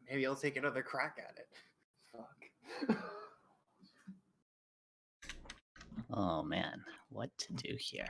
Maybe I'll take another crack at it. Fuck. Oh man, what to do here?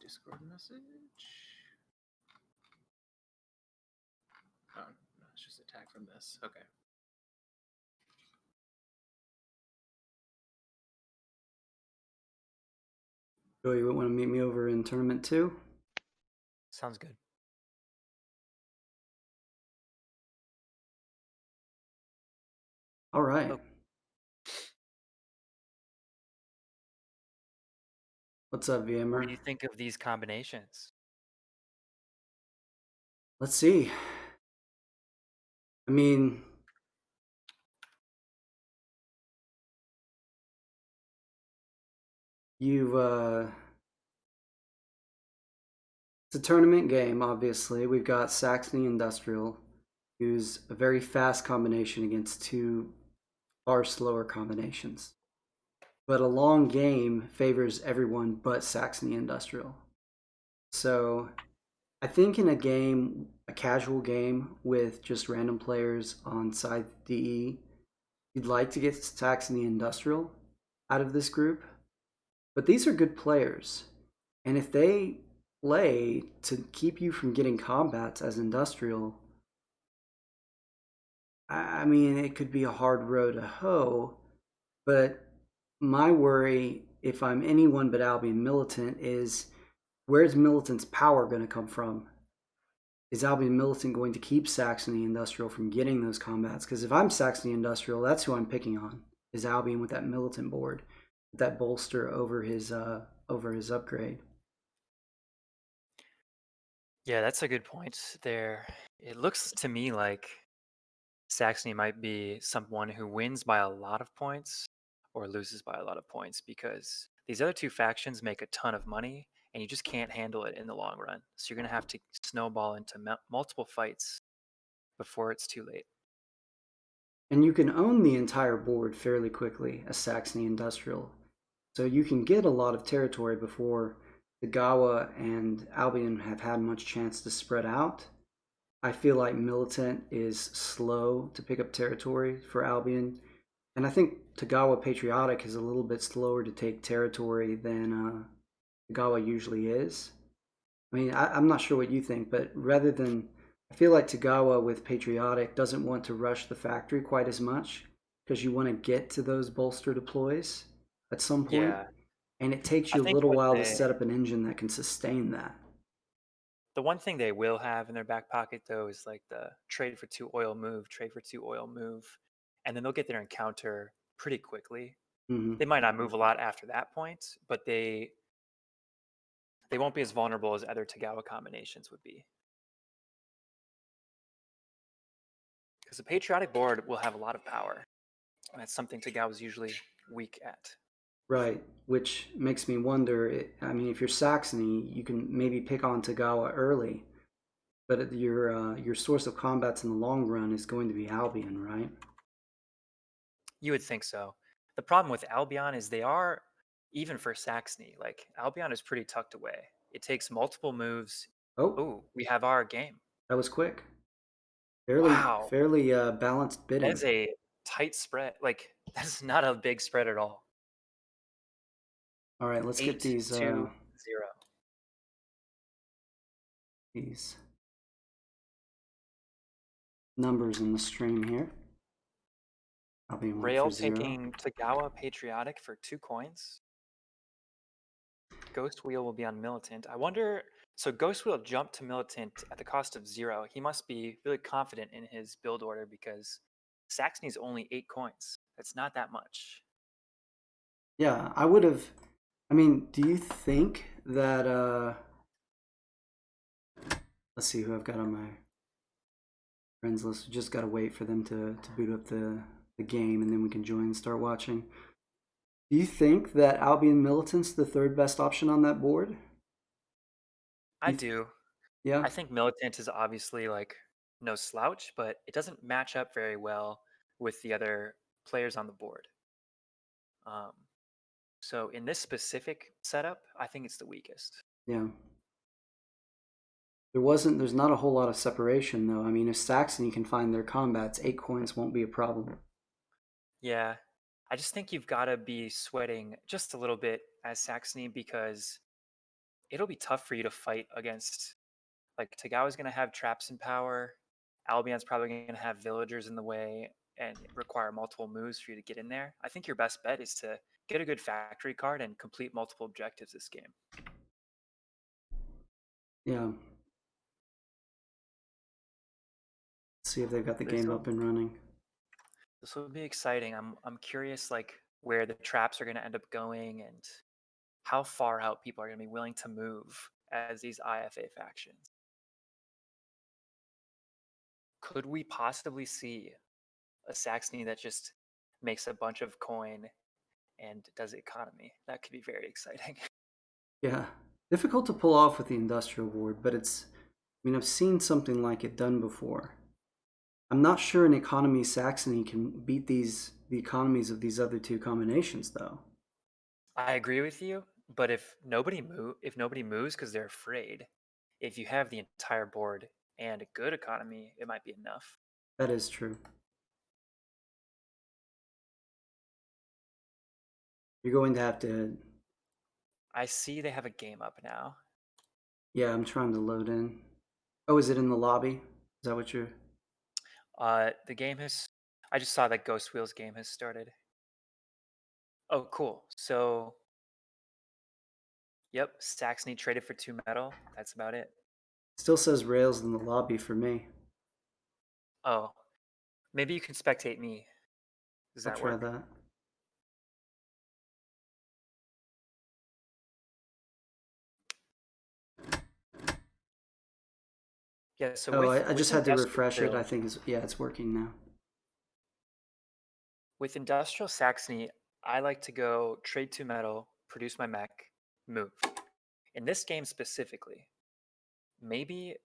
Discord message. Oh, no, it's just attack from this. Okay. Joey, you want to meet me over in tournament 2? Sounds good. All right. Oh. What's up, VMer? What do you think of these combinations? Let's see. I mean, it's a tournament game, obviously. We've got Saxony Industrial, who's a very fast combination against two far slower combinations. But a long game favors everyone but Saxony Industrial. So I think in a game, a casual game with just random players on Scythe DE, you'd like to get Saxony Industrial out of this group. But these are good players. And if they play to keep you from getting combats as Industrial, I mean, it could be a hard row to hoe. But my worry, if I'm anyone but Albion Militant, is where's Militant's power going to come from? Is Albion Militant going to keep Saxony Industrial from getting those combats? Because if I'm Saxony Industrial, that's who I'm picking on, is Albion with that Militant board, with that bolster over his upgrade. Yeah, that's a good point there. It looks to me like Saxony might be someone who wins by a lot of points or loses by a lot of points, because these other two factions make a ton of money and you just can't handle it in the long run. So you're going to have to snowball into multiple fights before it's too late. And you can own the entire board fairly quickly as Saxony Industrial. So you can get a lot of territory before the Gawa and Albion have had much chance to spread out. I feel like Militant is slow to pick up territory for Albion. And I think Tagawa Patriotic is a little bit slower to take territory than Tagawa usually is. I mean, I'm not sure what you think, but rather than, I feel like Tagawa with Patriotic doesn't want to rush the factory quite as much because you want to get to those bolster deploys at some point. Yeah. And it takes I you a think little what while they- to set up an engine that can sustain that. The one thing they will have in their back pocket, though, is like the trade for 2 oil move, trade for 2 oil move, and then they'll get their encounter pretty quickly. Mhm. They might not move a lot after that point, but they won't be as vulnerable as other Tagawa combinations would be. Because the patriotic board will have a lot of power, and that's something Tagawa's usually weak at. Right, which makes me wonder, I mean, if you're Saxony, you can maybe pick on Tagawa early, but your source of combats in the long run is going to be Albion, right? You would think so. The problem with Albion is they are, even for Saxony, like Albion is pretty tucked away. It takes multiple moves. Oh, We have our game. that was quick. Fairly Wow. balanced bidding. That is a tight spread. Like, that's not a big spread at all. All right, let's get 8-2-0. these numbers in the stream here. Albion went Rail for 0. taking Tagawa Patriotic for 2 coins. Ghost Wheel will be on Militant. I wonder. So Ghost Wheel jumped to Militant at the cost of 0. He must be really confident in his build order because Saxony's only 8 coins. That's not that much. Yeah, I would have. I mean, do you think that? Let's see who I've got on my friends list. We just gotta wait for them to boot up the game, and then we can join and start watching. Do you think that Albion Militant's the third best option on that board? I do. Yeah, I think Militant is obviously like no slouch, but it doesn't match up very well with the other players on the board. Um, so in this specific setup, I think it's the weakest. yeah. There's not a whole lot of separation though. I mean, if Saxony can find their combats, 8 coins won't be a problem. Yeah, I just think you've got to be sweating just a little bit as Saxony because it'll be tough for you to fight against. Like Tagawa's going to have traps in power. Albion's probably going to have villagers in the way and require multiple moves for you to get in there. I think your best bet is to get a good factory card and complete multiple objectives this game. Yeah. Let's see if they've got the This game will- up and running. This will be exciting. I'm curious like where the traps are going to end up going and how far out people are going to be willing to move as these IFA factions. Could we possibly see a Saxony that just makes a bunch of coin and does economy? That could be very exciting. Yeah. Difficult to pull off with the industrial board, but I've seen something like it done before. I'm not sure an economy Saxony can beat the economies of these other two combinations though. I agree with you, but if nobody moves because they're afraid, if you have the entire board and a good economy, it might be enough. That is true. You're going to have to. I see they have a game up now. Yeah, I'm trying to load in. Oh, is it in the lobby? Is that what you're? The game has. I just saw that Ghost Wheels game has started. Oh, cool. So, yep, Saxony traded for 2 metal. That's about it. Still says Rails in the lobby for me. Oh, maybe you can spectate me. Does I'll that try work? that. Yeah. So Oh, with I just had to refresh it. I Industrial, think it's working now. with Industrial Saxony, I like to go trade 2 metal, produce my mech, move. In this game specifically, maybe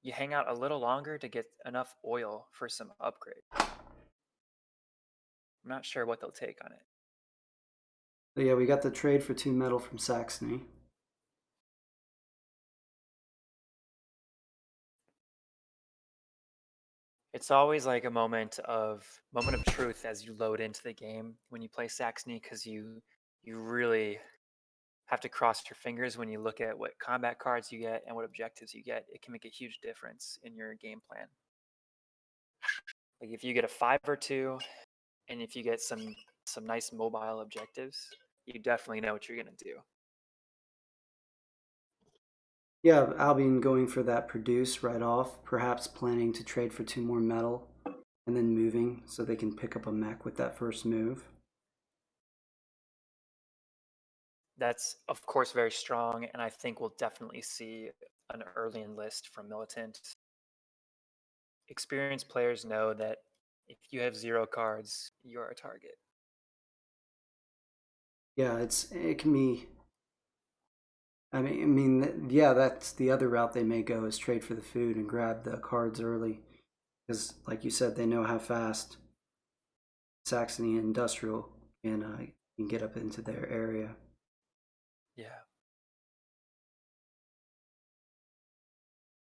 you hang out a little longer to get enough oil for some upgrade. I'm not sure what they'll take on it. So yeah, we got the trade for 2 metal from Saxony. It's always like a moment of truth as you load into the game when you play Saxony because you really have to cross your fingers when you look at what combat cards you get and what objectives you get. It can make a huge difference in your game plan. Like if you get a 5 or 2, and if you get some nice mobile objectives, you definitely know what you're gonna do. Yeah, Albion going for that produce right off, perhaps planning to trade for 2 more metal and then moving so they can pick up a mech with that first move. That's of course very strong, and I think we'll definitely see an early enlist from Militant. Experienced players know that if you have 0 cards, you're a target. Yeah, it can be. Yeah, that's the other route they may go is trade for the food and grab the cards early, because like you said, they know how fast Saxony and Industrial can get up into their area. Yeah.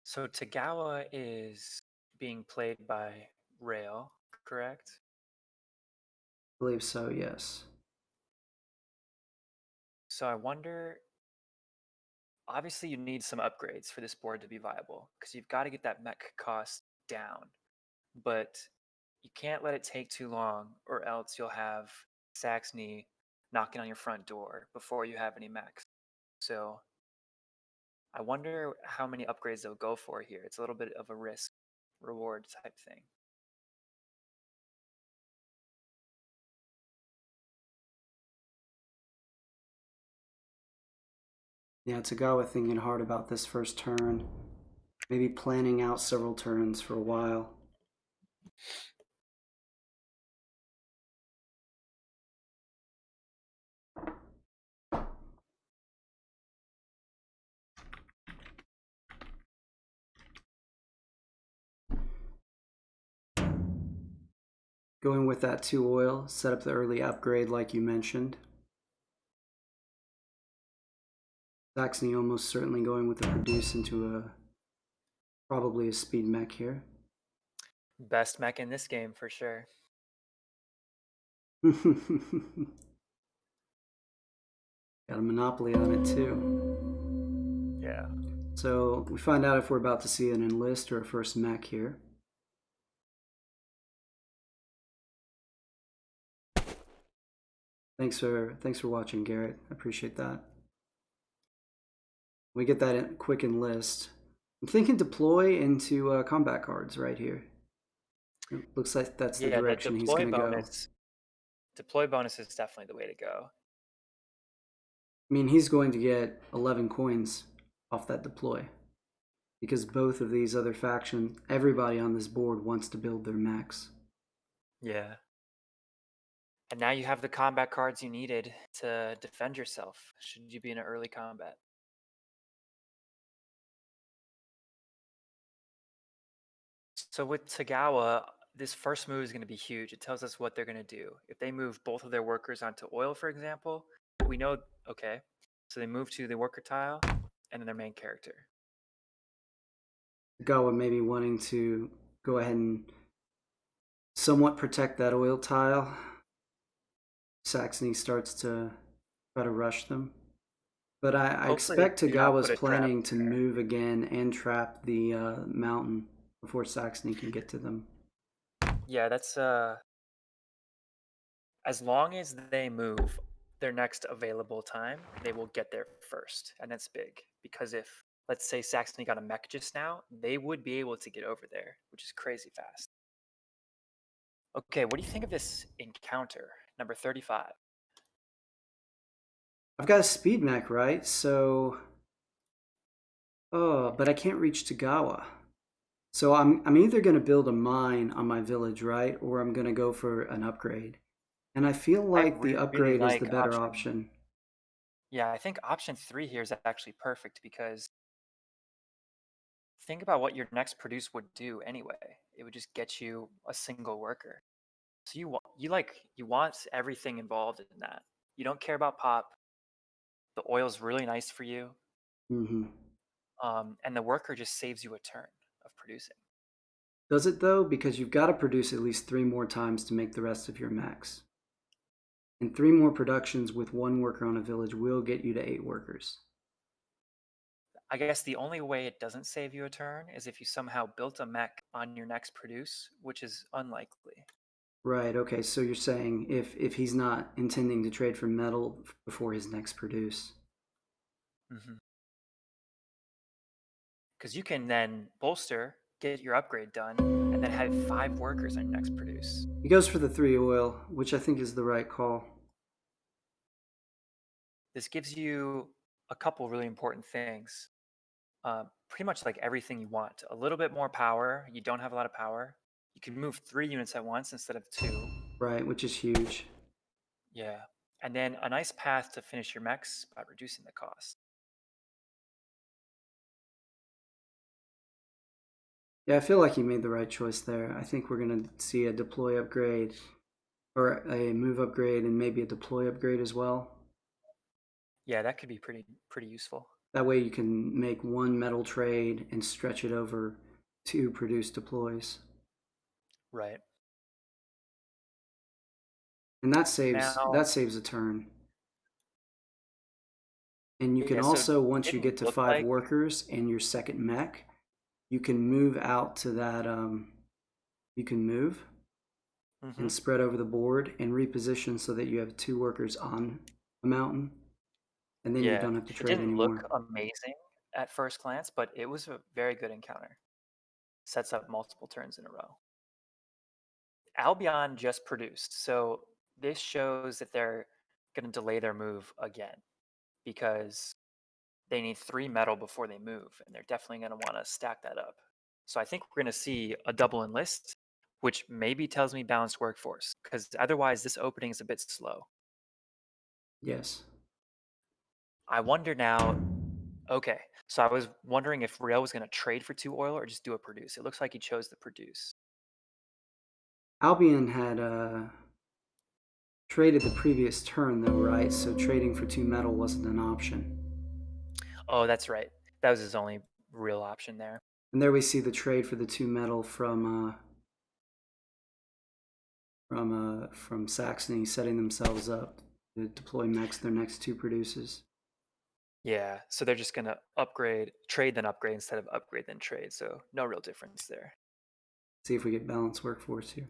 So Tagawa is being played by Rail, correct? I believe so. Yes. So I wonder. Obviously, you need some upgrades for this board to be viable because you've got to get that mech cost down. But you can't let it take too long, or else you'll have Saxony knocking on your front door before you have any mechs. So I wonder how many upgrades they'll go for here. It's a little bit of a risk reward type thing. Yeah, Tagawa thinking hard about this first turn. Maybe planning out several turns for a while. Going with that 2 oil, set up the early upgrade like you mentioned. Saxony almost certainly going with the produce into probably a speed mech here. Best mech in this game for sure. Got a monopoly on it too. Yeah. So we find out if we're about to see an enlist or a first mech here. Thanks for watching, Garrett. I appreciate that. We get that quick enlist. I'm thinking deploy into combat cards right here. It looks like that's the direction he's going to go. Deploy bonus is definitely the way to go. I mean, he's going to get 11 coins off that deploy. Because both of these other factions, everybody on this board wants to build their mechs. Yeah. And now you have the combat cards you needed to defend yourself should you be in an early combat. So with Tagawa, this first move is going to be huge. It tells us what they're going to do. If they move both of their workers onto oil, for example, we know, okay, so they move to the worker tile and then their main character. Tagawa maybe wanting to go ahead and somewhat protect that oil tile. Saxony starts to try to rush them. But I expect Tagawa's planning to move again and trap the mountain before Saxony can get to them. Yeah, that's as long as they move their next available time, they will get there first. And that's big. Because if, let's say, Saxony got a mech just now, they would be able to get over there, which is crazy fast. Okay, what do you think of this encounter, number 35? I've got a speed mech, right? So, oh, but I can't reach Tagawa. So I'm either going to build a mine on my village, right? Or I'm going to go for an upgrade. And I feel like the upgrade is the better option. Yeah, I think option 3 here is actually perfect because think about what your next produce would do anyway. It would just get you a single worker. So you want everything involved in that. You don't care about pop. The oil's really nice for you. Mm-hmm. And the worker just saves you a turn of producing. Does it though? Because you've got to produce at least 3 more times to make the rest of your mechs. And 3 more productions with 1 worker on a village will get you to 8 workers. I guess the only way it doesn't save you a turn is if you somehow built a mech on your next produce, which is unlikely. Right, okay, so you're saying if he's not intending to trade for metal before his next produce. Because you can then bolster, get your upgrade done, and then have 5 workers on your next produce. He goes for the 3 oil, which I think is the right call. This gives you a couple really important things. Pretty much like everything you want. A little bit more power. You don't have a lot of power. You can move 3 units at once instead of 2. Right, which is huge. Yeah. And then a nice path to finish your mechs by reducing the cost. Yeah, I feel like he made the right choice there. I think we're going to see a deploy upgrade or a move upgrade and maybe a deploy upgrade as well. Yeah, that could be pretty useful. That way you can make 1 metal trade and stretch it over 2 produced deploys. Right. And that saves a turn. And you can also, so once you get to 5 workers and your second mech, you can move out to that, you can move and spread over the board and reposition so that you have 2 workers on a mountain. and then you don't have to It trade didn't look anymore. amazing at first glance, but it was a very good encounter. Sets up multiple turns in a row. Albion just produced, so this shows that they're going to delay their move again because they need 3 metal before they move, and they're definitely going to want to stack that up. So I think we're going to see a double enlist, which maybe tells me balanced workforce, because otherwise this opening is a bit slow. Yes. I wonder now. Okay, so I was wondering if Rail was going to trade for 2 oil or just do a produce. It looks like he chose the produce. Albion had traded the previous turn though, right? So trading for 2 metal wasn't an option. Oh, that's right. That was his only real option there. And there we see the trade for the 2 metal from Saxony, setting themselves up to deploy mechs their next 2 produces. Yeah, so they're just going to upgrade, trade then upgrade instead of upgrade then trade. So no real difference there. See if we get balanced workforce here.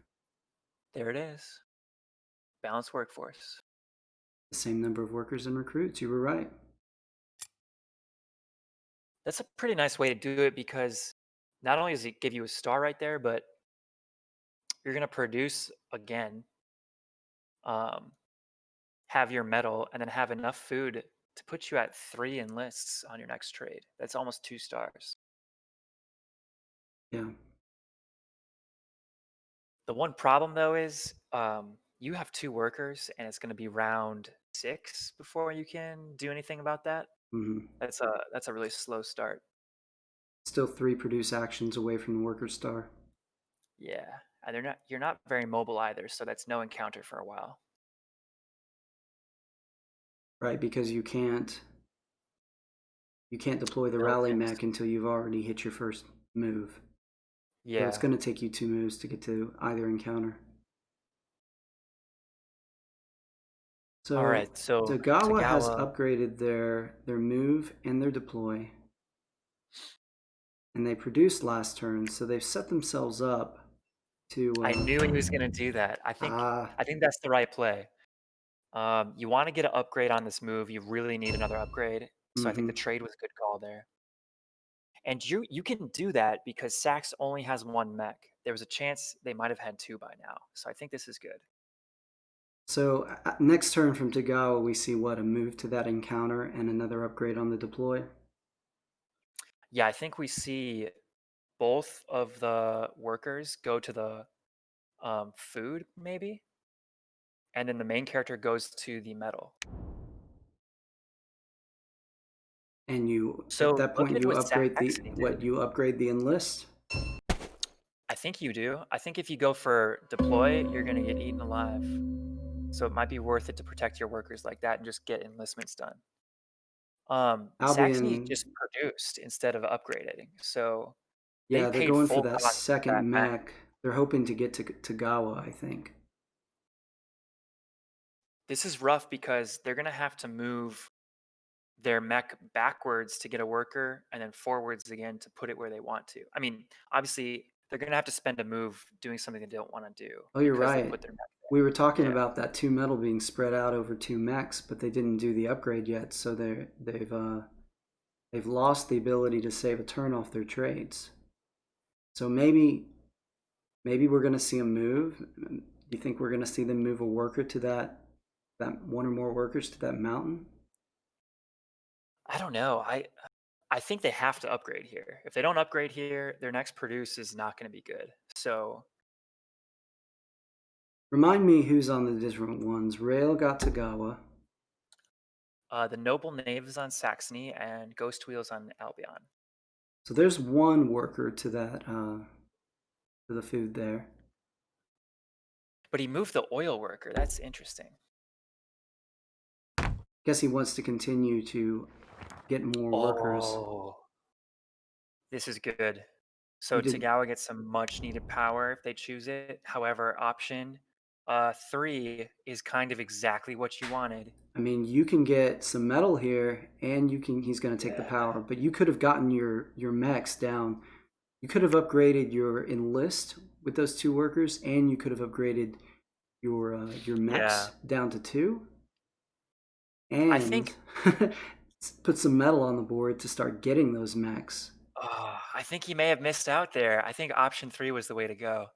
There it is. Balanced workforce. The same number of workers and recruits. You were right. That's a pretty nice way to do it because not only does it give you a star right there, but you're going to produce again, have your metal, and then have enough food to put you at 3 enlists on your next trade. That's almost 2 stars. Yeah. The one problem though is you have 2 workers and it's going to be round 6 before you can do anything about that. Mm-hmm. That's a really slow start. Still 3 produce actions away from the worker star. Yeah, and you're not very mobile either, so that's no encounter for a while. Right, because you can't deploy the No rally advance. mech until you've already hit your first move. So it's Yeah. going to take you 2 moves to get to either encounter. So All right. So Tagawa has Tagawa. upgraded their move and their deploy, and they produced last turn, so they've set themselves up to. I knew he was going to do that. I think that's the right play. You want to get an upgrade on this move. You really need another upgrade. So I think the trade was a good call there. And you can do that because Sax only has 1 mech. There was a chance they might have had 2 by now. So I think this is good. So next turn from Tagawa, we see what, a move to that encounter and another upgrade on the deploy. Yeah, I think we see both of the workers go to the food maybe, and then the main character goes to the metal. And you, So at that look point, at you what upgrade Saxony did. you upgrade the enlist. I think you do. I think if you go for deploy, you're going to get eaten alive. So it might be worth it to protect your workers like that and just get enlistments done. Saxony Albion, just produced instead of upgrading. So they yeah, they're paid going for full that cost for second that mech. mech. They're hoping to get to Tagawa, I think. This is rough because they're going to have to move their mech backwards to get a worker and then forwards again to put it where they want to. I mean, obviously, they're going to have to spend a move doing something they don't want to do Oh, you're because they right. put their mech there. We were talking Yeah. about that 2 metal being spread out over 2 mechs, but they didn't do the upgrade yet, so they've lost the ability to save a turn off their trades. So maybe we're going to see a move. Do you think we're going to see them move a worker to that 1 or more workers to that mountain? I don't know. I think they have to upgrade here. If they don't upgrade here, their next produce is not going to be good. So Remind me who's on the different ones. Rail got Tagawa. the Noble Knave is on Saxony and Ghost Wheels on Albion. So there's 1 worker to that to the food there. But he moved the oil worker. That's interesting. Guess he wants to continue to get more workers. Oh, this is good. So You did. Tagawa gets some much needed power if they choose it. However, option 3 is kind of exactly what you wanted. I mean, you can get some metal here, and he's going to take the power. But you could have gotten your mechs down. You could have upgraded your enlist with those 2 workers, and you could have upgraded your mechs down to 2. I and think put some metal on the board to start getting those mechs. I think he may have missed out there. I think option 3 was the way to go.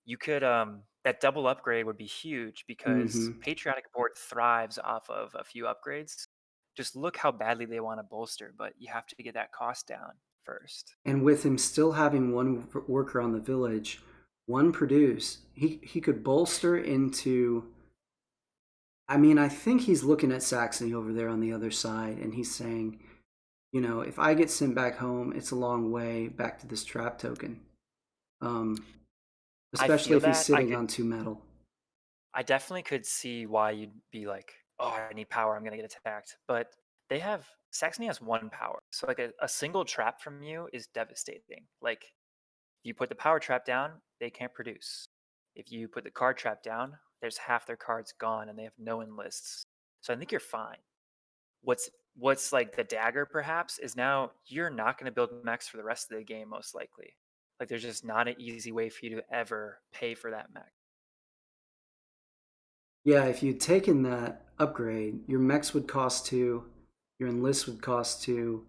You could that double upgrade would be huge because Hmm. Patriotic board thrives off of a few upgrades. Just look how badly they want to bolster, but you have to get that cost down first. And with him still having one worker on the village, one produce, he could bolster into. I mean, I think he's looking at Saxony over there on the other side, and he's saying, you know, if I get sent back home, it's a long way back to this trap token. Um, I especially feel if he's that sitting on 2 metal. I definitely could see why you'd be like, oh, I need power, I'm gonna get attacked. But Saxony has 1 power. So like a single trap from you is devastating. Like if you put the power trap down, they can't produce. If you put the card trap down, there's half their cards gone and they have no enlists. So I think you're fine. What's like the dagger perhaps is now you're not going to build mechs for the rest of the game most likely. Like there's just not an easy way for you to ever pay for that mech. Yeah, if you'd taken that upgrade, your mechs would cost 2, your enlist would cost 2,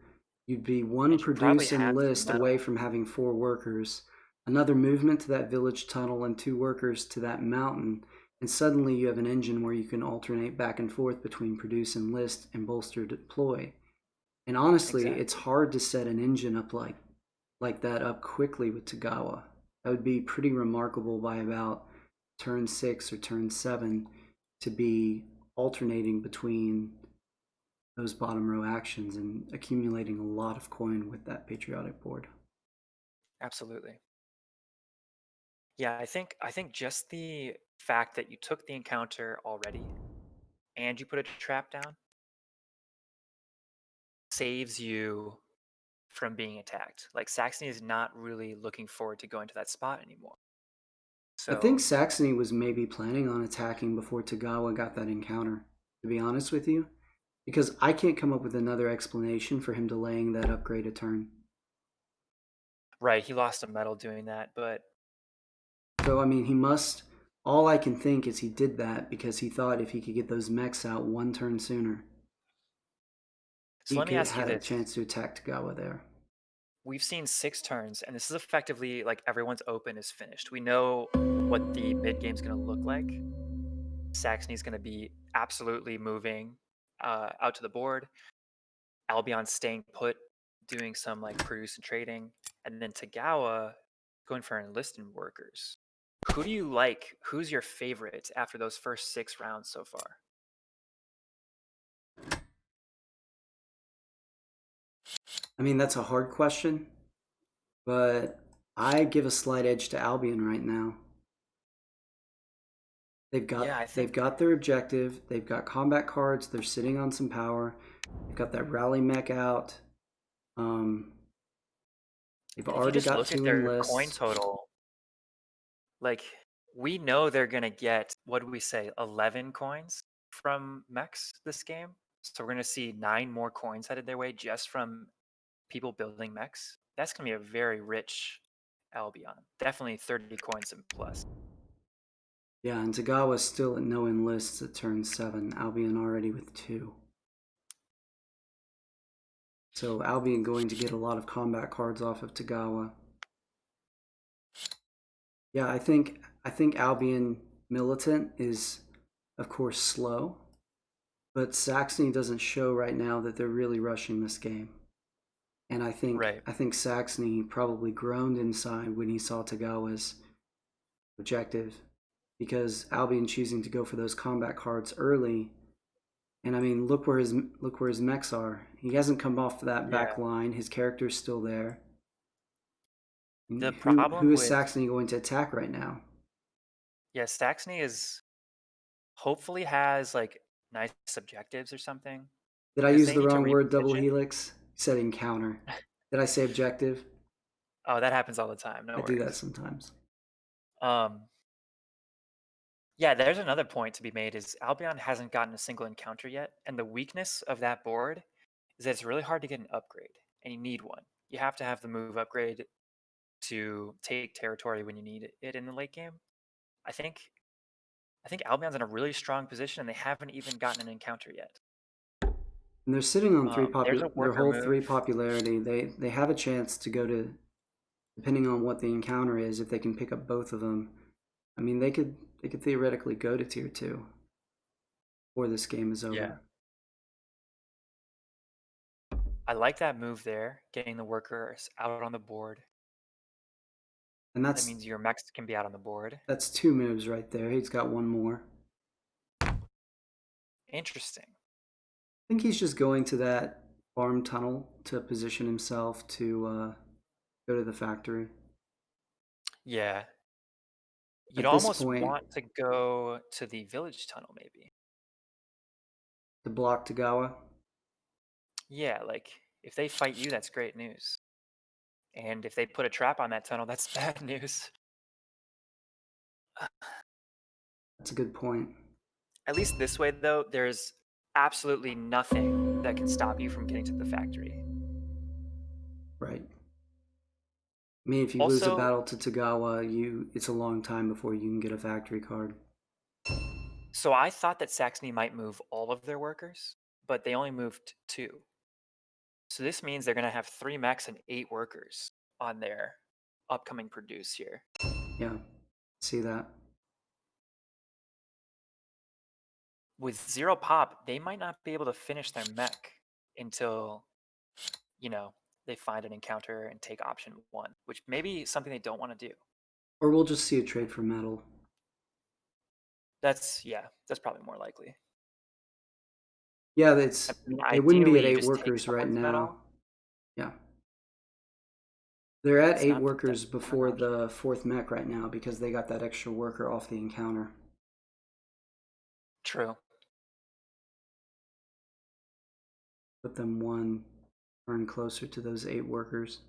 you'd be one And you probably produce have the enlist away metal. from having 4 workers, another movement to that village tunnel, and 2 workers to that mountain, and suddenly you have an engine where you can alternate back and forth between produce enlist and bolster deploy. And honestly, it's Exactly. hard to set an engine up like that up quickly with Tagawa. That would be pretty remarkable by about turn 6 or turn 7 to be alternating between those bottom row actions and accumulating a lot of coin with that patriotic board. Absolutely. Yeah, I think just the fact that you took the encounter already and you put a trap down saves you from being attacked. Like Saxony is not really looking forward to going to that spot anymore. I think So Saxony was maybe planning on attacking before Tagawa got that encounter, to be honest with you, because I can't come up with another explanation for him delaying that upgrade a turn. right, he lost a medal doing that, but So, I mean, he must. All I can think is he did that because he thought if he could get those mechs out 1 turn sooner, so he let me could ask you had a this. chance to attack Tagawa there. We've seen 6 turns, and this is effectively like everyone's open is finished. We know what the mid game's going to look like. Saxony's going to be absolutely moving out to the board. Albion staying put, doing some like produce and trading, and then Tagawa going for enlisted workers. Who do you like? Who's your favorite after those first 6 rounds so far? I mean, that's a hard question, but I give a slight edge to Albion right now. Yeah, I They've think got their objective. They've got combat cards. They're sitting on some power. They've got that rally mech out. Um, they've and if you already just got look at 2 their coin enlists. total, like we know they're gonna get what do we say, 11 coins from mechs this game. So we're gonna see 9 more coins headed their way just from people building mechs. That's gonna be a very rich Albion. Definitely 30 coins and plus. Yeah, and Tagawa's still at no enlists at turn 7. Albion already with 2. So Albion going to get a lot of combat cards off of Tagawa. Yeah, I think Albion Militant is of course slow, but Saxony doesn't show right now that they're really rushing this game. And I think Right. I think Saxony probably groaned inside when he saw Tagawa's objective because Albion choosing to go for those combat cards early. And I mean, look where his mechs are. He hasn't come off that Yeah. back line. His character's still there. The Who problem is with Saxony going to attack right now? Saxony is hopefully has like nice objectives or something Did I because use they the need to wrong word, double reposition. helix? You said encounter. Did I say objective? Oh, that happens all the time. No I do that worries. sometimes. Um, yeah, there's another point to be made is Albion hasn't gotten a single encounter yet, and the weakness of that board is that it's really hard to get an upgrade, and you need one. You have to have the move upgrade to take territory when you need it in the late game. I think I think Albion's in a really strong position, and they haven't even gotten an encounter yet. And they're sitting on There's a their worker whole 3 move. popularity. They have a chance to go to, depending on what the encounter is, if they can pick up both of them. I mean, they could theoretically go to tier 2 before this game is Yeah. over. I like that move there, getting the workers out on the board. And That means your mechs can be out on the board. that's 2 moves right there. He's got one more. Interesting. I think he's just going to that farm tunnel to position himself to go to the factory. Yeah. You'd At this almost point, want to go to the village tunnel, maybe. to block Tagawa. Yeah, like if they fight you, that's great news. And if they put a trap on that tunnel, that's bad news. That's a good point. At least this way, though, there's absolutely nothing that can stop you from getting to the factory. Right. I mean, if you lose a Also, battle to Tagawa, it's a long time before you can get a factory card. so I thought that Saxony might move all of their workers, but they only moved 2. So this means they're going to have 3 mechs and 8 workers on their upcoming produce here. Yeah, see that. With 0 pop, they might not be able to finish their mech until, they find an encounter and take option 1, which may be something they don't want to do. Or we'll just see a trade for metal. That's probably more likely. Yeah, I mean, they wouldn't be ideally, at you 8 just take workers right someone's now. metal. Yeah. They're at It's 8 not workers that bad of an before option. the 4th mech right now because they got that extra worker off the encounter. True. Put them 1 turn closer to those 8 workers.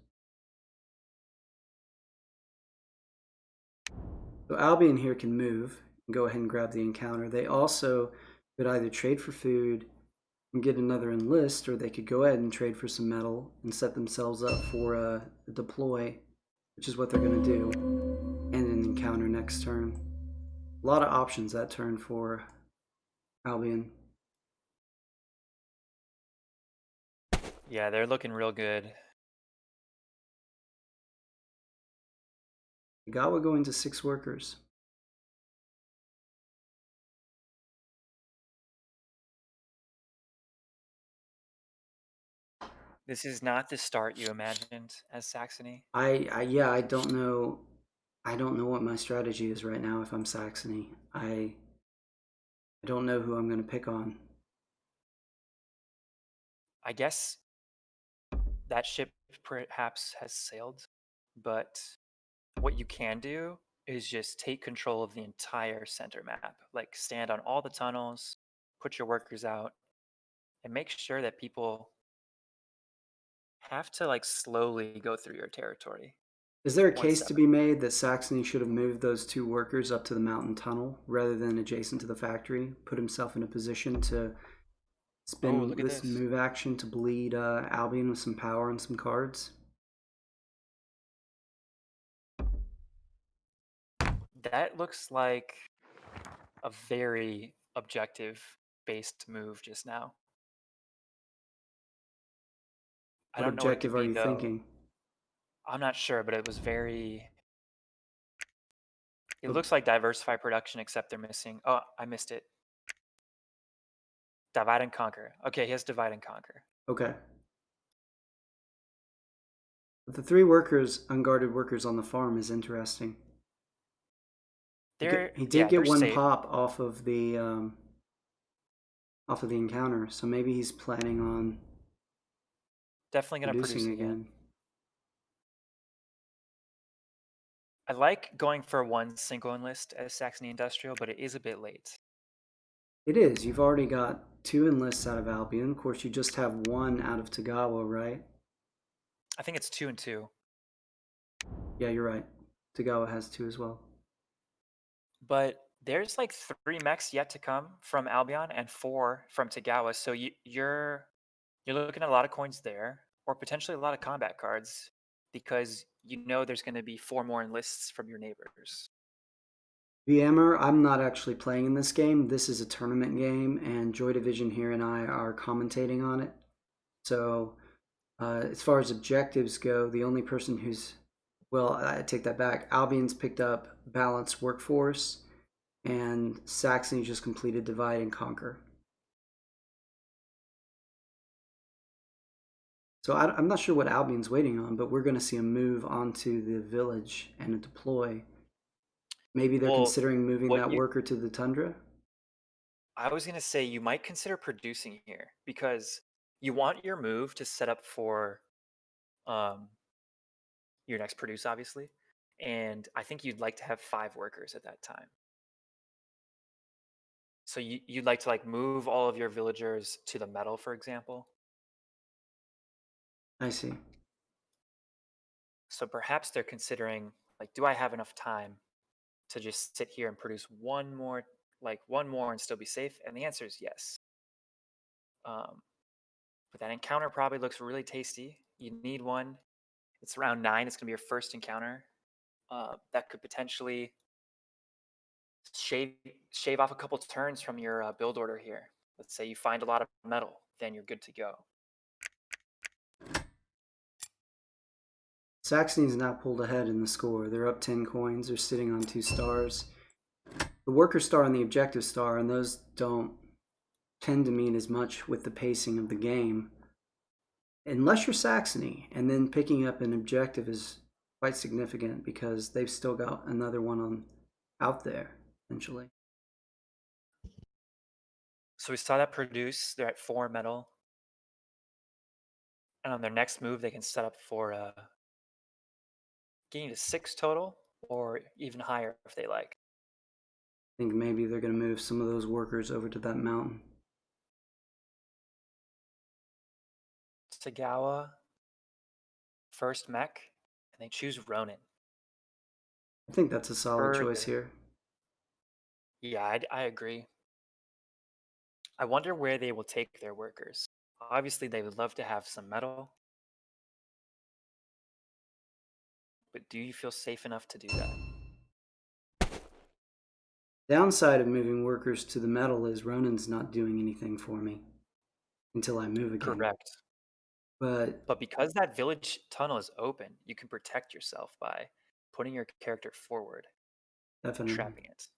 So Albion here can move and go ahead and grab the encounter. They also could either trade for food and get another enlist, or they could go ahead and trade for some metal and set themselves up for a deploy, which is what they're going to do, and an encounter next turn. A lot of options that turn for Albion. Yeah, they're looking real good. Igawa going to 6 workers. This is not the start you imagined as Saxony. I don't know. I don't know what my strategy is right now if I'm Saxony. I don't know who I'm going to pick on. I guess that ship perhaps has sailed, but what you can do is just take control of the entire center map. Like stand on all the tunnels, put your workers out, and make sure that people have to like slowly go through your territory. Is there a One case step to at be a made that Saxony should have moved those 2 workers up to the mountain tunnel rather than adjacent to the factory? Put himself in a position to Oh, spend look at this this. move action to bleed Albion with some power and some cards? That looks like a very objective based move just now. I What don't know what it could objective are be you though. thinking? I'm not sure, but it was very. It Oh, looks like diversify production, except they're missing. Oh, I missed it. Divide and conquer. Okay, he has divide and conquer. okay. But the 3 workers, unguarded workers on the farm is interesting. He did They're get 1 safe. pop off of the encounter, so maybe he's planning on Definitely gonna produce producing it again. again. I like going for 1 single enlist as Saxony Industrial, but it is a bit late. It is. You've already got 2 enlists out of Albion. Of course, you just have 1 out of Tagawa, right? I think it's 2 and 2. Yeah, you're right. Tagawa has 2 as well. But there's like 3 mechs yet to come from Albion and 4 from Tagawa. So you're looking at a lot of coins there, or potentially a lot of combat cards, because there's going to be 4 more enlists from your neighbors. VMer, I'm not actually playing in this game. This is a tournament game, and Joy Division here and I are commentating on it. So, as far as objectives go, the only person who's, well, I take that back. Albion's picked up Balanced Workforce, and Saxony just completed Divide and Conquer. So I'm not sure what Albion's waiting on, but we're going to see a move onto the village and a deploy. Maybe they're Well, considering moving what that you worker to the tundra. I was gonna say you might consider producing here because you want your move to set up for um, your next produce, obviously, and I think you'd like to have 5 workers at that time. So you'd like to like move all of your villagers to the metal, for example. I see. So perhaps they're considering like, do I have enough time to just sit here and produce one more and still be safe? And the answer is yes. But that encounter probably looks really tasty. You need one. It's round 9. It's gonna be your first encounter. That could potentially shave shave off a couple turns from your build order here. Let's say you find a lot of metal, then you're good to go. Saxony's now pulled ahead in the score. They're up 10 coins. They're sitting on 2 stars. The worker star and the objective star, and those don't tend to mean as much with the pacing of the game. Unless you're Saxony, and then picking up an objective is quite significant because they've still got another one on out there, essentially. So we saw that produce. They're at 4 metal. And on their next move, they can set up for getting to 6 total or even higher if they like. I think maybe they're going to move some of those workers over to that mountain. Tagawa, first mech, and they choose Ronin. I think that's a solid choice Further. here. Yeah, I agree. I wonder where they will take their workers. Obviously, they would love to have some metal. But do you feel safe enough to do that? Downside of moving workers to the metal is Ronin's not doing anything for me until I move again. Correct. But because that village tunnel is open, you can protect yourself by putting your character forward, definitely. trapping it.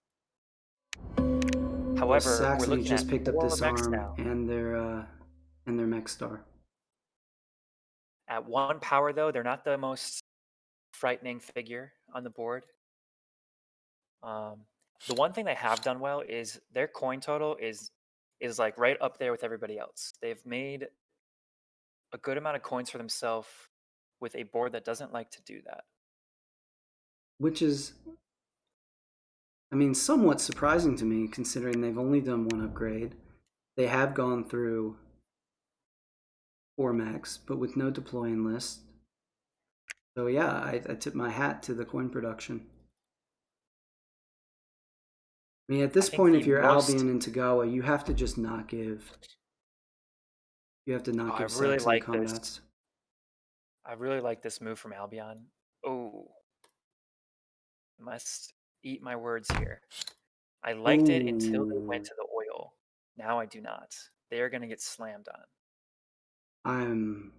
Well, However, we're Saxony looking just at picked up 4 mechs Disarm now. and their mech star. At 1 power, though, they're not the most frightening figure on the board. The one thing they have done well is their coin total is like right up there with everybody else. They've made a good amount of coins for themselves with a board that doesn't like to do that. Which is, I mean, somewhat surprising to me considering they've only done 1 upgrade. They have gone through 4 mechs, but with no deploying list. So yeah, I tip my hat to the coin production. I mean, at this point, if you're Albion and Tagawa, you have to just not give. You have to not give really Saxony like combats. this. I really like this move from Albion. Oh, must eat my words here. I liked it until they went to the oil. Now I do not. They are going to get slammed on.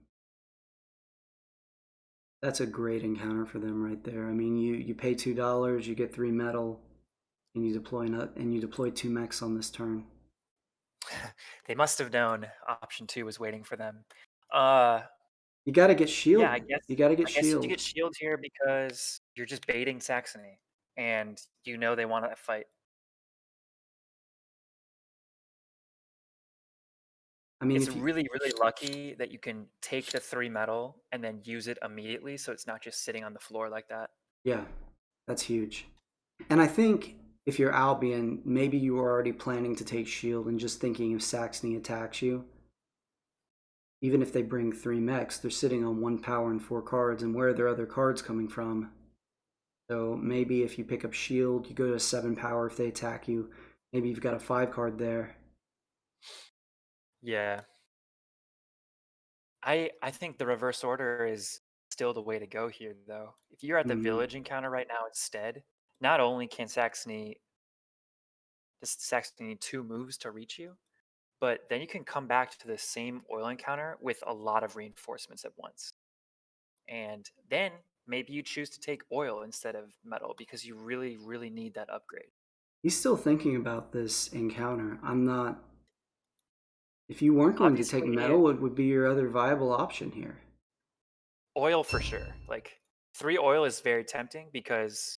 That's a great encounter for them right there. I mean, you pay $2, you get 3 metal, and you deploy 2 mechs on this turn. They must have known option 2 was waiting for them. You got to get shield. Yeah, I guess you got to get I guess shield. you get shield here because you're just baiting Saxony, and you know they want to fight. I mean, it's really, really lucky that you can take the 3 metal and then use it immediately, so it's not just sitting on the floor like that. Yeah, that's huge. And I think if you're Albion, maybe you were already planning to take shield and just thinking if Saxony attacks you. Even if they bring 3 mechs, they're sitting on 1 power and 4 cards, and where are their other cards coming from? So maybe if you pick up shield, you go to 7 power if they attack you. Maybe you've got a 5 card there. Yeah. I think the reverse order is still the way to go here, though. If you're at the village encounter right now instead, not only can Saxony Does Saxony need 2 moves to reach you? But then you can come back to the same oil encounter with a lot of reinforcements at once. And then maybe you choose to take oil instead of metal because you really, really need that upgrade. He's still thinking about this encounter. I'm not. If you weren't going to take Obviously, metal, what would be your other viable option here? oil for sure. Like 3 oil is very tempting because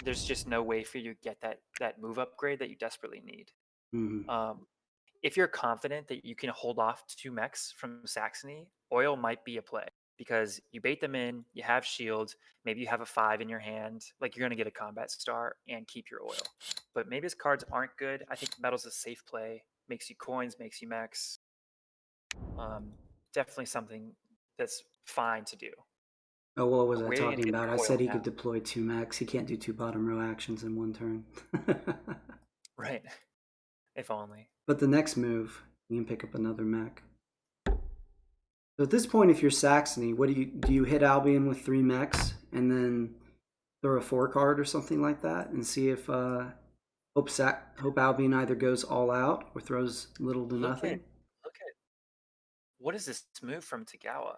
there's just no way for you to get that move upgrade that you desperately need. Mhm. If you're confident that you can hold off 2 mechs from Saxony, oil might be a play because you bait them in, you have shield, maybe you have a 5 in your hand, like you're going to get a combat star and keep your oil. But maybe his cards aren't good. I think metal's a safe play, makes you coins, makes you mechs. Definitely something that's fine to do. Oh, what was But I where are you going to talking get about? the I oil said he now? could deploy 2 mechs. He can't do 2 bottom row actions in one turn. Right. If only. But the next move, you can pick up another mech. So at this point, if you're Saxony, what do you hit Albion with 3 mechs and then throw a 4 card or something like that and see if hope Albion either goes all out or throws little to Look nothing? at what is this move from Tagawa?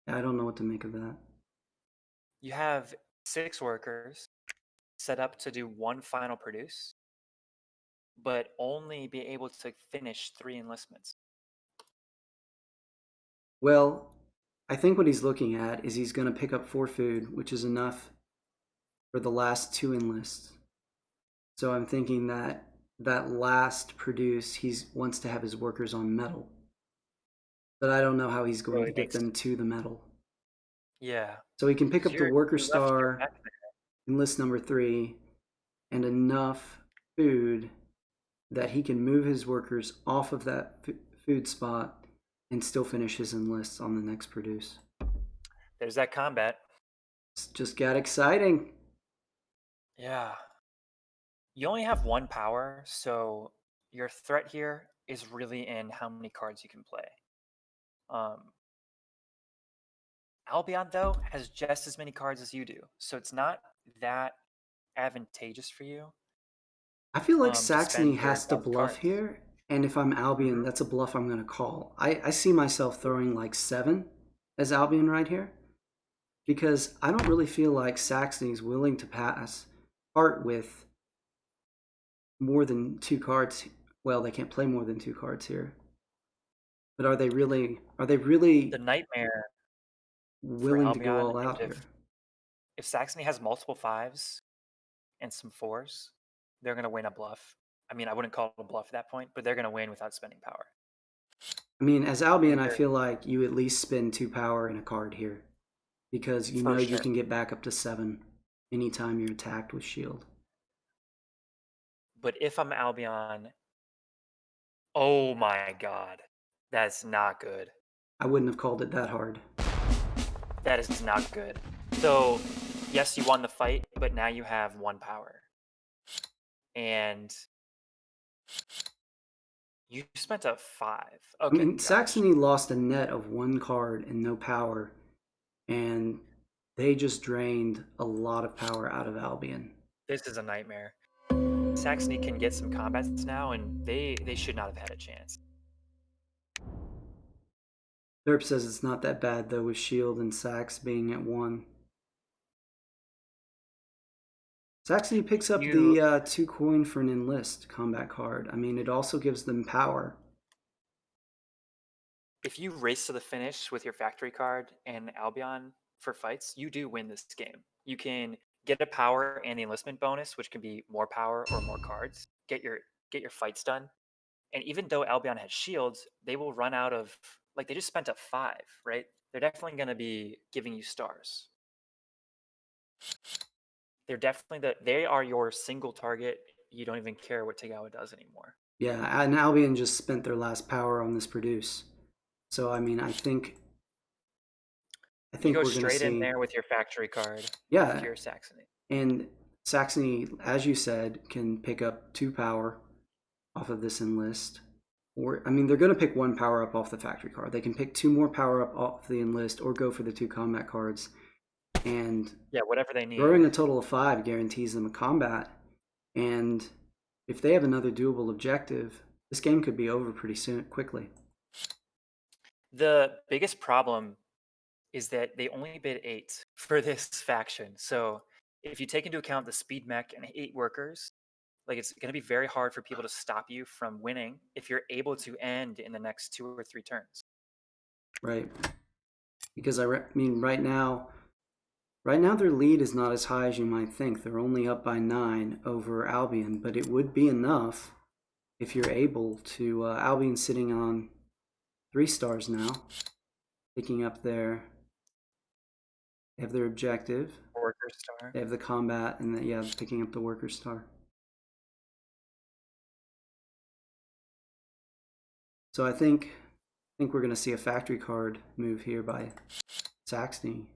I don't know what to make of that. You have 6 workers set up to do 1 final produce, but only be able to finish 3 enlistments. Well, I think what he's looking at is he's going to pick up 4 food, which is enough for the last 2 enlists. So I'm thinking that that last produce, he wants to have his workers on metal. But I don't know how he's going So to it get makes them to the metal. yeah, So he can pick 'cause up the worker you left your star mech there. in list number 3 and enough food that he can move his workers off of that food spot and still finish his enlists on the next produce. There's that combat. It's just got exciting. Yeah. You only have 1 power, so your threat here is really in how many cards you can play. Albion, though, has just as many cards as you do, so it's not that advantageous for you I feel like to Saxony spend your has to best bluff cards. here, and if I'm Albion, Mhm. that's a bluff I'm going to call. I see myself throwing like 7 as Albion right here, because I don't really feel like Saxony's willing to part with more than 2 cards. Well, they can't play more than 2 cards here. But are they really The nightmare for willing to go Albion all is out here? if Saxony has multiple 5s and some 4s, they're going to win a bluff. I mean, I wouldn't call it a bluff at that point, but they're going to win without spending power. I mean, as Albion, I They're- feel like you at least spend 2 power in a card here, because you For know you sure. can get back up to 7 anytime you're attacked with shield. But if I'm Albion, oh my god, that's not good. I wouldn't have called it that hard. That is not good. So, yes, you won the fight, but now you have 1 power. And you spent a 5. I Okay, mean, gosh. Saxony lost a net of 1 card and no power, and they just drained a lot of power out of Albion. This is a nightmare. Saxony can get some combats now, and they should not have had a chance. Derp says it's not that bad though, with shield and Sax being at 1. Saxony picks up You, the 2 coin for an enlist combat card. I mean, it also gives them power. if you race to the finish with your factory card and Albion for fights, you do win this game. You can get a power and the enlistment bonus, which can be more power or more cards. Get your fights done. And even though Albion has shields, they will run out of like they just spent a 5, right? They're definitely going to be giving you stars. They're definitely they are your single target. You don't even care what Tagawa does anymore. Yeah, and Albion just spent their last power on this produce. So I mean, I think You go we're going to straight in see. there with your factory card Yeah, if you're Saxony. and Saxony, as you said, can pick up 2 power off of this enlist. Or I mean, they're going to pick 1 power up off the factory card. They can pick 2 more power up off the enlist, or go for the 2 combat cards. and Yeah, whatever they need. throwing a total of 5 guarantees them a combat. And if they have another doable objective, this game could be over pretty quickly. The biggest problem is that they only bid 8 for this faction. So if you take into account the speed mech and 8 workers, like it's going to be very hard for people to stop you from winning if you're able to end in the next 2 or 3 turns. Right. Because I mean, right now their lead is not as high as you might think. They're only up by 9 over Albion, but it would be enough if you're able to. Albion sitting on 3 stars now, picking up their. They have their objective. Worker star. They have the combat, and picking up the worker star. So I think we're going to see a factory card move here by Saxony,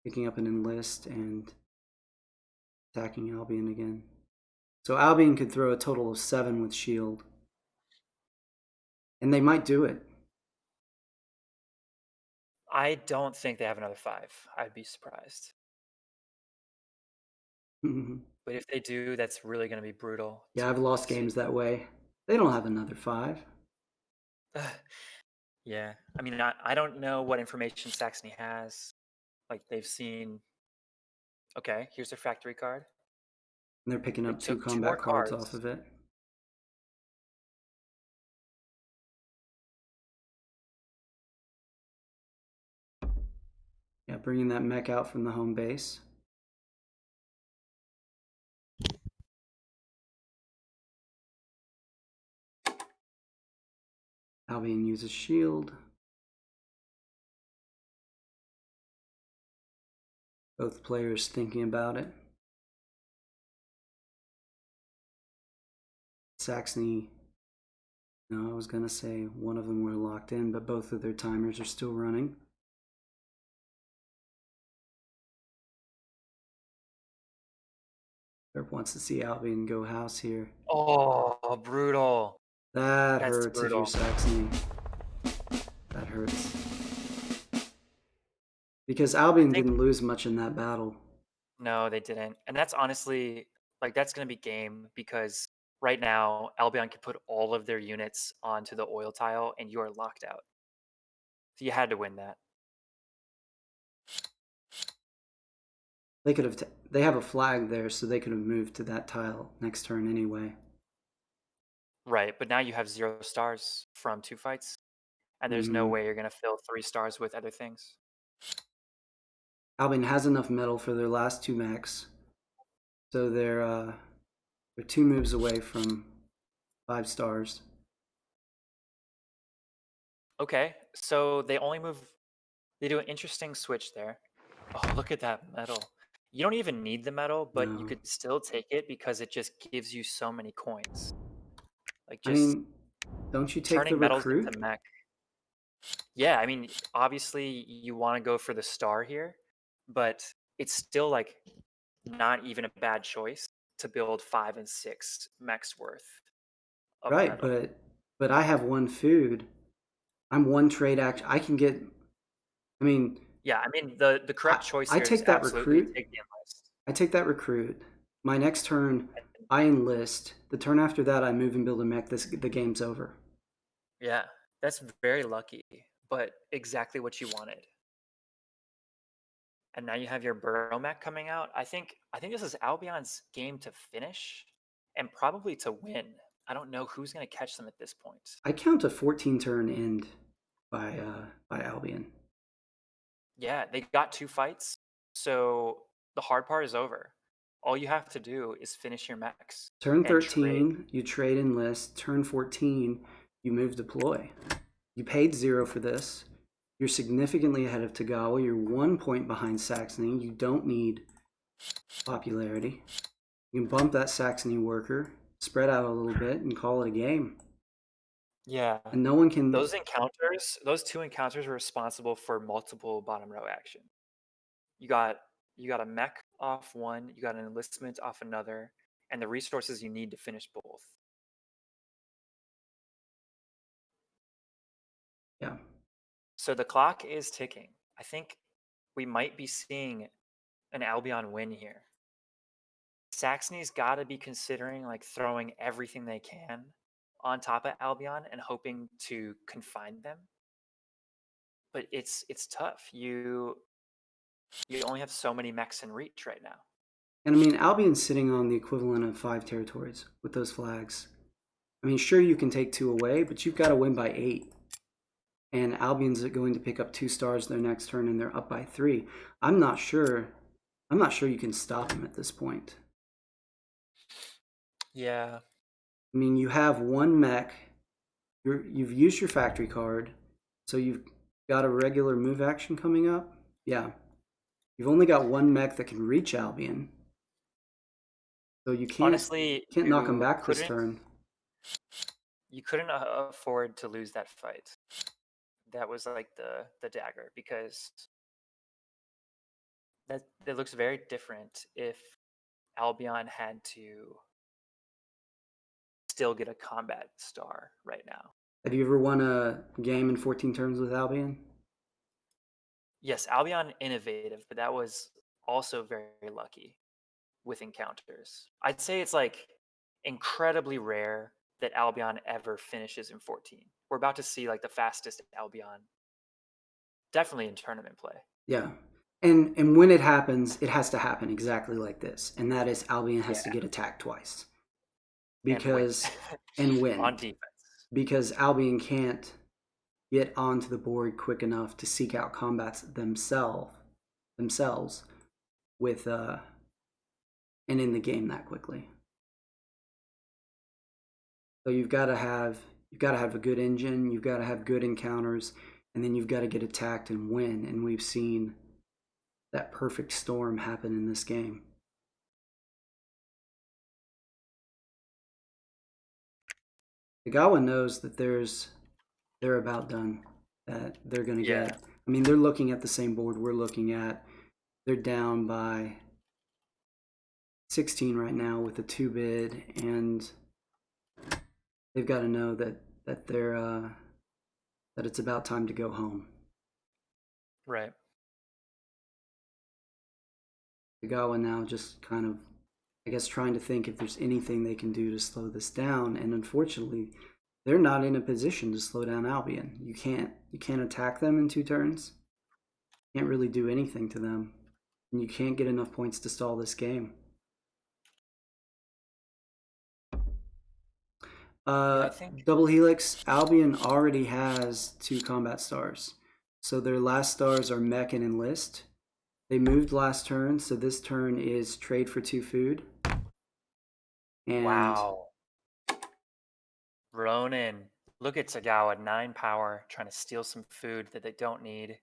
picking up an enlist and attacking Albion again. So Albion could throw a total of 7 with shield, and they might do it. I don't think they have another 5. I'd be surprised. But if they do, that's really going to be brutal. Yeah, I've lost games that way. They don't have another 5. Yeah, I mean, I don't know what information Saxony has. Like they've seen. Okay, here's their factory card. And they're picking They up 2 took 2 combat more cards cards. off of it. Yeah, bringing that mech out from the home base. Albion uses shield. Both players thinking about it. Saxony, no, I was going to say one of them were locked in, but both of their timers are still running. Derp wants to see Albion go house here. Oh, brutal. That That's hurts brutal. if you're Saxony. That hurts. Because Albion didn't lose much in that battle. No, they didn't. And that's honestly, like, that's going to be game because right now, Albion can put all of their units onto the oil tile and you are locked out. So you had to win that. They could have. They have a flag there, so they could have moved to that tile next turn anyway. Right, but now you have 0 stars from 2 fights, and there's no way you're going to fill 3 stars with other things. Albion has enough metal for their last 2 mechs, so they're 2 moves away from 5 stars. Okay, so they only move. They do an interesting switch there. Oh, look at that metal. You don't even need the metal, but you could still take it because it just gives you so many coins. Like just I mean, don't you take the turning metals recruit? into mech. Yeah, I mean, obviously you want to go for the star here, but it's still like not even a bad choice to build 5 and 6 mechs worth of Right, metal. but I have 1 food. I'm 1 trade action. I can get. I mean. Yeah, I mean the correct choice here is that absolutely recruit. take the enlist. I take that recruit. My next turn, I enlist. The turn after that, I move and build a mech. The game's over. Yeah, that's very lucky, but exactly what you wanted. And now you have your Burrow mech coming out. I think this is Albion's game to finish and probably to win. I don't know who's going to catch them at this point. I count a 14 turn end by Albion. Yeah, they got 2 fights, so the hard part is over. All you have to do is finish your mechs. Turn 13, trade. you trade enlist. Turn 14, you move deploy. You paid 0 for this. You're significantly ahead of Tagawa. You're 1 point behind Saxony. You don't need popularity. You can bump that Saxony worker, spread out a little bit, and call it a game. Yeah. And no one can. Those 2 encounters were responsible for multiple bottom row action. You got a mech off one, you got an enlistment off another, and the resources you need to finish both. Yeah. So the clock is ticking. I think we might be seeing an Albion win here, Saxony's got to be considering like throwing everything they can on top of Albion and hoping to confine them. But it's tough. You only have so many mechs in reach right now. And I mean, Albion's sitting on the equivalent of 5 territories with those flags. I mean, sure, you can take 2 away, but you've got to win by 8. And Albion's going to pick up 2 stars their next turn, and they're up by 3. I'm not sure you can stop them at this point. Yeah. I mean, you have 1 mech. You've used your factory card, so you've got a regular move action coming up. Yeah. You've only got 1 mech that can reach Albion. So you can't knock them back this turn. You couldn't afford to lose that fight. That was like the dagger, because that looks very different if Albion had to still get a combat star right now. Have you ever won a game in 14 turns with Albion? Yes, Albion innovative, but that was also very lucky with encounters. I'd say it's like incredibly rare that Albion ever finishes in 14. We're about to see like the fastest Albion, definitely in tournament play. Yeah. And when it happens, it has to happen exactly like this. And that is Albion has to get attacked twice. Because and win. On defense. Because Albion can't get onto the board quick enough to seek out combats themselves with and in the game that quickly. So you've got to have a good engine, you've got to have good encounters, and then you've got to get attacked and win. And we've seen that perfect storm happen in this game. Tagawa knows that they're about done, that they're going to get. I mean, they're looking at the same board we're looking at. They're down by 16 right now with a 2-bid, and they've got to know that they're that it's about time to go home. Right. Tagawa now just kind of, I guess, trying to think if there's anything they can do to slow this down, and unfortunately, they're not in a position to slow down Albion. You can't attack them in 2 turns. You can't really do anything to them, and you can't get enough points to stall this game. Double Helix, Albion already has 2 combat stars. So their last stars are Mech and Enlist. They moved last turn, so this turn is trade for 2 food. And wow. Ronin. Look at Tagawa, 9 power, trying to steal some food that they don't need.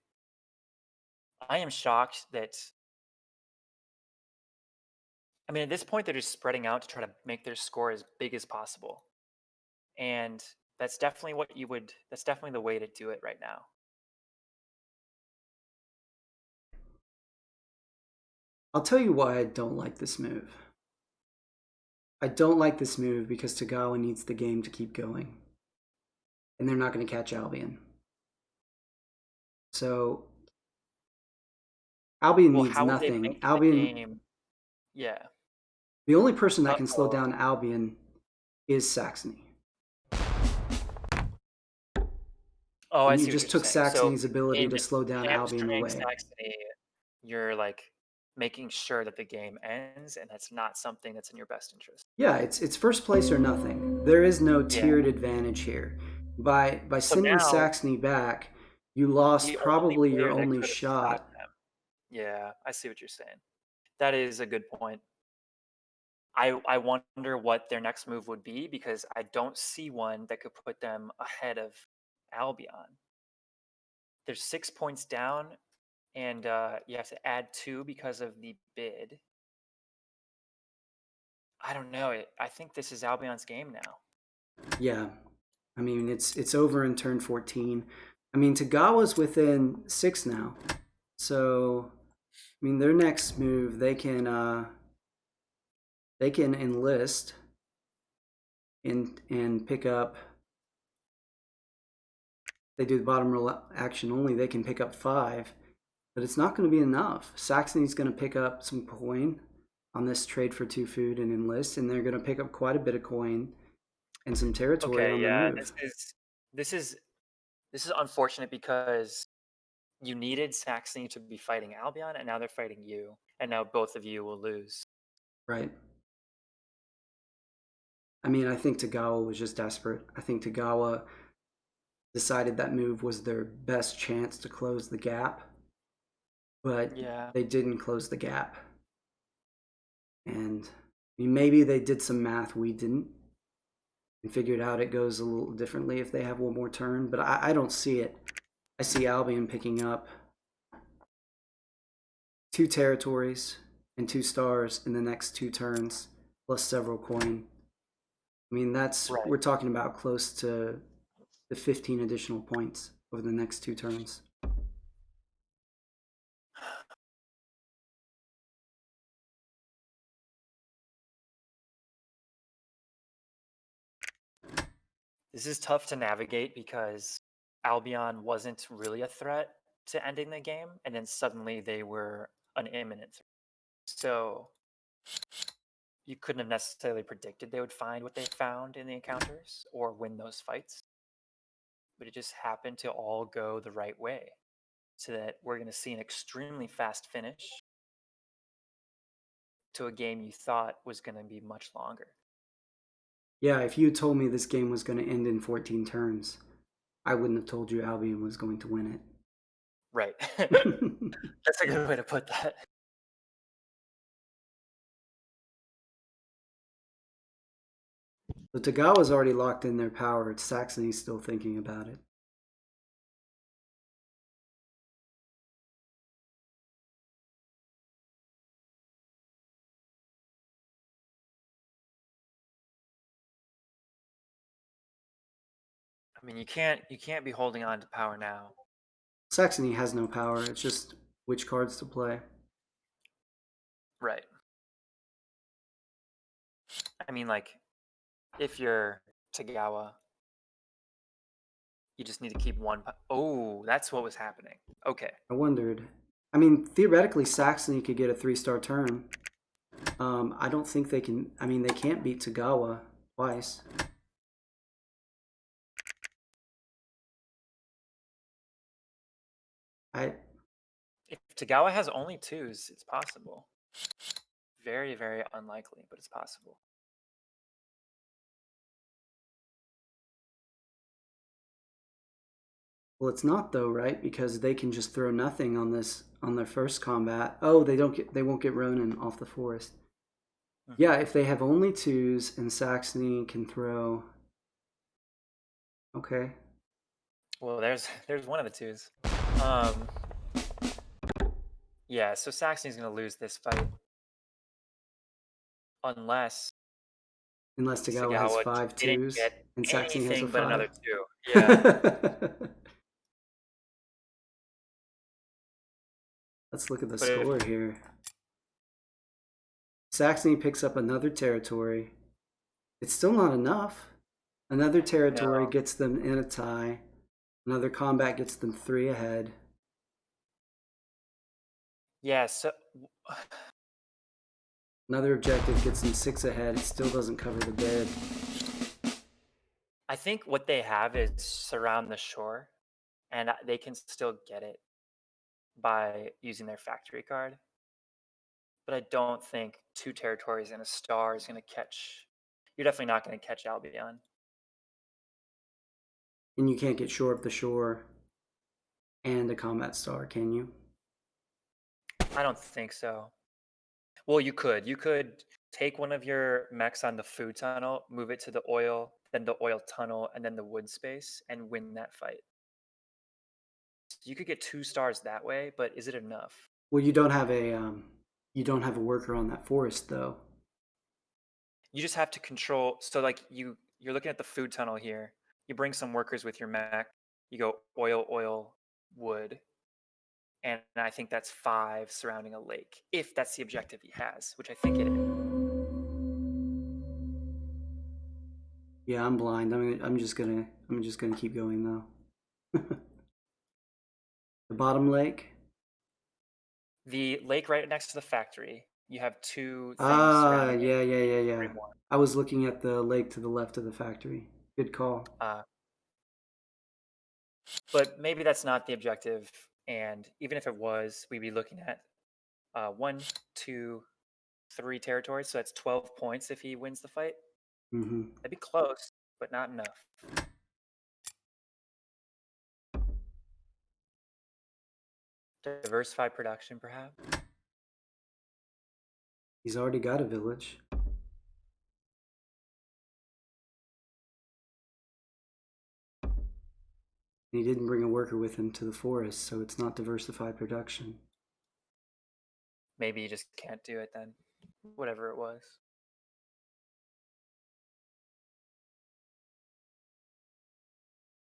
I am shocked that... I mean, at this point, they're just spreading out to try to make their score as big as possible. And that's definitely that's definitely the way to do it right now. I'll tell you why I don't like this move. I don't like this move because Tagawa needs the game to keep going. And they're not going to catch Albion. So Albion needs nothing. Albion. Yeah. The only person that can slow down Albion is Saxony. Oh, I see. You just took Saxony's ability to slow down Albion away. Saxony, you're like making sure that the game ends, and that's not something that's in your best interest. Yeah, it's first place or nothing. There is no tiered advantage here. By sending Saxony back, you lost probably your only shot. Yeah, I see what you're saying. That is a good point. I wonder what their next move would be, because I don't see one that could put them ahead of Albion. They're 6 points down, and you have to add 2 because of the bid. I don't know. I think this is Albion's game now. Yeah. I mean, it's over in turn 14. I mean, Tagawa's within 6 now. So, I mean, their next move, they can enlist and pick up. They do the bottom row action only. They can pick up 5. but it's not going to be enough. Saxony's going to pick up some coin on this trade for 2 food and enlist, and they're going to pick up quite a bit of coin and some territory Okay, on the yeah, move. this is unfortunate because you needed Saxony to be fighting Albion, and now they're fighting you, and now both of you will lose. Right. I mean, I think Tagawa was just desperate. I think Tagawa decided that move was their best chance to close the gap, but Yeah. they didn't close the gap. And I mean, maybe they did some math we didn't and figured out it goes a little differently if they have one more turn, but I don't see it. I see Albion picking up 2 territories and 2 stars in the next 2 turns, plus several coin. I mean, Right. we're talking about close to the 15 additional points over the next 2 turns. This is tough to navigate because Albion wasn't really a threat to ending the game, and then suddenly they were an imminent threat. So you couldn't have necessarily predicted they would find what they found in the encounters or win those fights. But it just happened to all go the right way, so that we're going to see an extremely fast finish to a game you thought was going to be much longer. Yeah, if you told me this game was going to end in 14 turns, I wouldn't have told you Albion was going to win Right. it. That's a good way to put that. So Tagawa's already locked in their power. It's Saxony's still thinking about it. I mean, you can't be holding on to power now. Saxony has no power. It's just which cards to play. Right. I mean, like, if you're Tagawa, you just need to keep one. Oh, that's what was happening. Okay. I wondered. I mean, theoretically, Saxony could get a 3-star turn. I don't think they can. I mean, they can't beat Tagawa twice. If Tagawa has only 2s, it's possible. Very, very unlikely, but it's possible. Well, it's not though, right? Because they can just throw nothing on this on their first combat. Oh, they won't get Ronin off the forest. Mm-hmm. Yeah, if they have only 2s and Saxony can throw. Okay. Well, there's one of the 2s. Yeah, so Saxony's gonna lose this fight unless Tagawa has 5 didn't 2s get and Saxony has a anything but 5. another 2. Yeah. Let's look at the But if- score here. Saxony picks up another territory. It's still not enough. Another territory No. gets them in a tie. Another combat gets them 3 ahead. Yeah, so Another objective gets them 6 ahead. It still doesn't cover the bid. I think what they have is surround the shore, and they can still get it by using their factory card. But I don't think 2 territories and a star is going to catch. You're definitely not going to catch Albion. And you can't get shore up the shore and a combat star, can you? I don't think so. Well, you could. You could take one of your mechs on the food tunnel, move it to the oil, then the oil tunnel, and then the wood space, and win that fight. You could get 2 stars that way, but is it enough? Well, you don't have a worker on that forest though. You just have to control. So like you're looking at the food tunnel here. You bring some workers with your mech. You go oil, wood, and I think that's 5 surrounding a lake. If that's the objective he has, which I think it is. Yeah, I'm blind. I'm just gonna keep going though. The bottom lake. The lake right next to the factory. You have two things Ah, surrounding it. yeah. Three more. I was looking at the lake to the left of the factory. Good call. But maybe that's not the objective. And even if it was, we'd be looking at 1, 2, 3 territories. So that's 12 points if he wins the fight. Mm-hmm. That'd be close, but not enough. Diversify production, perhaps. He's already got a village. He didn't bring a worker with him to the forest, so it's not diversified production. Maybe you just can't do it then. Whatever it was.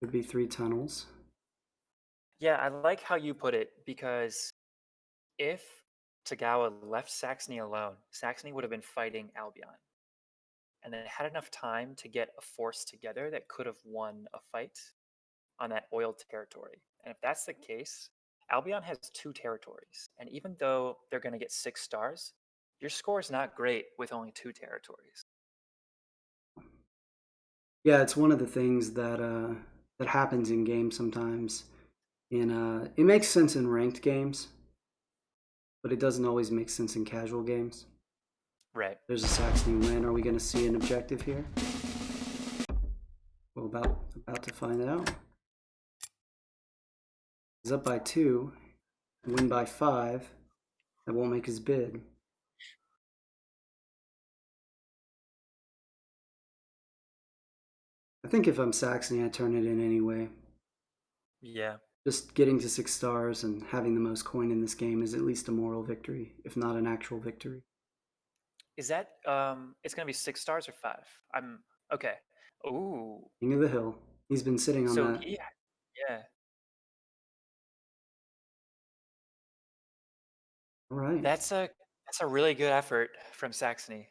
Would be 3 tunnels. Yeah, I like how you put it, because if Tagawa left Saxony alone, Saxony would have been fighting Albion. And then had enough time to get a force together that could have won a fight on that oiled territory. And if that's the case, Albion has 2 territories. And even though they're going to get 6 stars, your score is not great with only 2 territories. Yeah, it's one of the things that that happens in games sometimes. It makes sense in ranked games, but it doesn't always make sense in casual games. Right. There's a Saxony win. Are we going to see an objective here? Well, about to find out. He's up by 2, win by 5. That won't make his bid. I think if I'm Saxony, I turn it in anyway. Yeah. Just getting to 6 stars and having the most coin in this game is at least a moral victory, if not an actual victory. Is that it's going to be 6 stars or 5? I'm okay. Ooh. King of the Hill. He's been sitting on So that. yeah. All right. That's a really good effort from Saxony.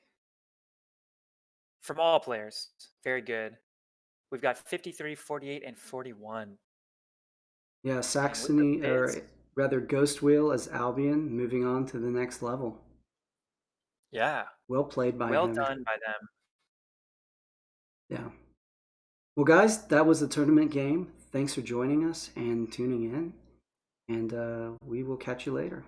From all players. Very good. We've got 53, 48, and 41. Yeah, And with the Saxony, bids, or rather Ghost Wheel as Albion, moving on to the next level. yeah. Well played by Well him. done by them. Yeah. Well, guys, that was the tournament game. Thanks for joining us and tuning in. And we will catch you later.